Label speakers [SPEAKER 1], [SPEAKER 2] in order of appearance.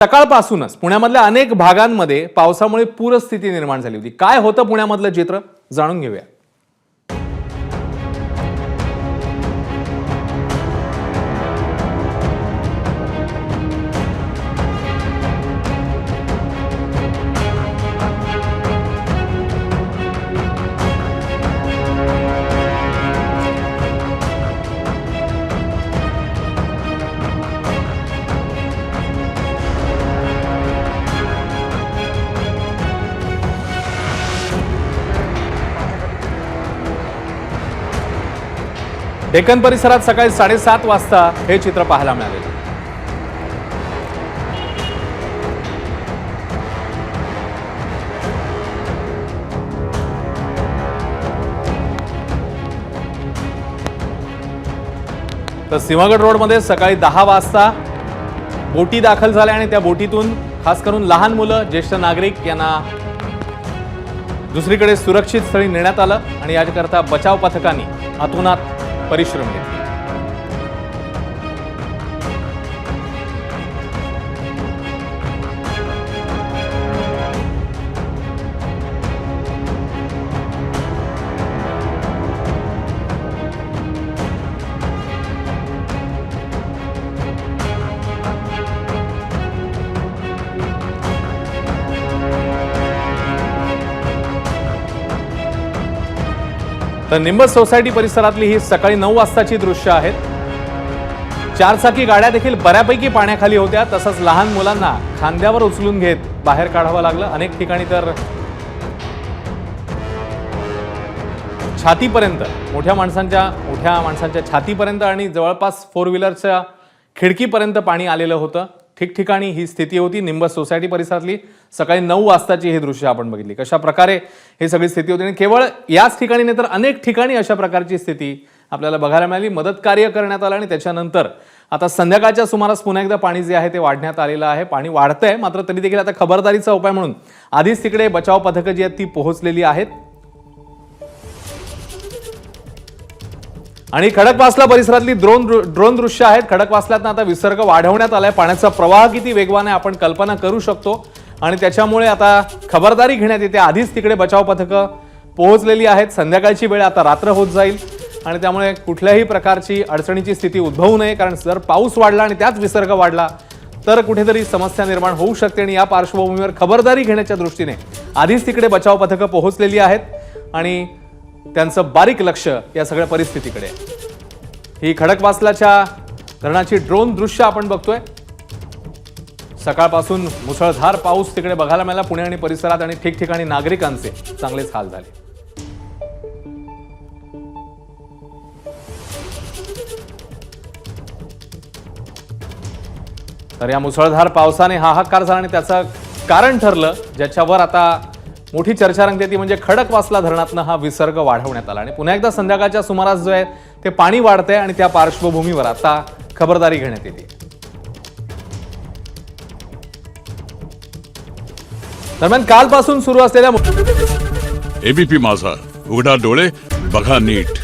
[SPEAKER 1] सकाळपासूनच पुण्यामधल्या अनेक भागांमध्ये पावसामुळे पूरस्थिती निर्माण झाली होती। काय होतं पुण्यामधलं चित्र जाणून घेऊया। डेक्कन परिसरात सकाळी 7:30 वाजता हे चित्र पाहायला मिळाले। तर सिंहगड रोडमध्ये सकाळी 10 वाजता बोटी दाखल झाल्या आणि त्या बोटीतून खास करून लहान मुलं, ज्येष्ठ नागरिक यांना दुसरीकडे सुरक्षित स्थळी नेण्यात आलं आणि याकरता बचाव पथकांनी अतोनात परिश्रम घेतले। तर निंबस सोसायटी परिसरातली ही सकाळी 9 वाजताची दृश्य आहेत। चारचाकी गाड्या देखील बऱ्यापैकी पाण्याखाली होत्या, तसंच लहान मुलांना खांद्यावर उचलून घेत बाहेर काढावं लागलं। अनेक ठिकाणी तर छातीपर्यंत मोठ्या माणसांच्या छातीपर्यंत आणि जवळपास 4 व्हीलरच्या खिडकीपर्यंत पाणी आलेलं होतं। ठिकठिकाणी ही स्थिती होती। निंबस सोसायटी परिसरातली सकाळी 9 वाजताची हे दृश्य आपण बघितली, कशा प्रकारे हे सगळी स्थिती होती। आणि केवळ याच ठिकाणी नाही तर अनेक ठिकाणी अशा प्रकारची स्थिती आपल्याला बघायला मिळाली। मदत कार्य करण्यात आलं आणि त्याच्यानंतर आता संध्याकाळच्या सुमारास पुन्हा एकदा पाणी जे आहे ते वाढण्यात आलेलं आहे। पाणी वाढतंय, मात्र तरी देखील आता खबरदारीचा उपाय म्हणून आधीच तिकडे बचाव पथकं जी आहेत ती पोहोचलेली आहेत। आणि खडकवासला परिसरातली ड्रोन दृश्य आहेत। खडकवासल्यातनं आता विसर्ग वाढवण्यात आलाय। पाण्याचा प्रवाह किती वेगवान आहे आपण कल्पना करू शकतो आणि त्याच्यामुळे आता खबरदारी घेण्यात येते। आधीच तिकडे बचाव पथकं पोहोचलेली आहेत। संध्याकाळची वेळ आता रात्र होत जाईल आणि त्यामुळे कुठल्याही प्रकारची अडचणीची स्थिती उद्भवू नये, कारण जर पाऊस वाढला आणि त्याच विसर्ग वाढला तर कुठेतरी समस्या निर्माण होऊ शकते। आणि या पार्श्वभूमीवर खबरदारी घेण्याच्या दृष्टीने आधीच तिकडे बचाव पथकं पोहोचलेली आहेत आणि त्यांचं बारीक लक्ष या सगळ्या परिस्थितीकडे। ही खडकवासलाच्या धरणाची ड्रोन दृश्य आपण बघतोय। सकाळपासून मुसळधार पाऊस तिकडे बघायला मिळाला पुणे आणि परिसरात आणि ठिकठिकाणी नागरिकांचे चांगलेच हाल झाले। तर या मुसळधार पावसाने हाहाकार झाला आणि त्याचं कारण ठरलं, ज्याच्यावर आता मोठी चर्चा रंगते ती म्हणजे खडकवासला धरणातनं हा विसर्ग वाढवण्यात आला आणि पुन्हा एकदा संध्याकाळच्या सुमारास जो आहे ते पाणी वाढतंय आणि त्या पार्श्वभूमीवर आता खबरदारी घेण्यात येते। दरम्यान कालपासून सुरू असलेल्या
[SPEAKER 2] एबीपी माझा, उघडा डोळे बघा नीट।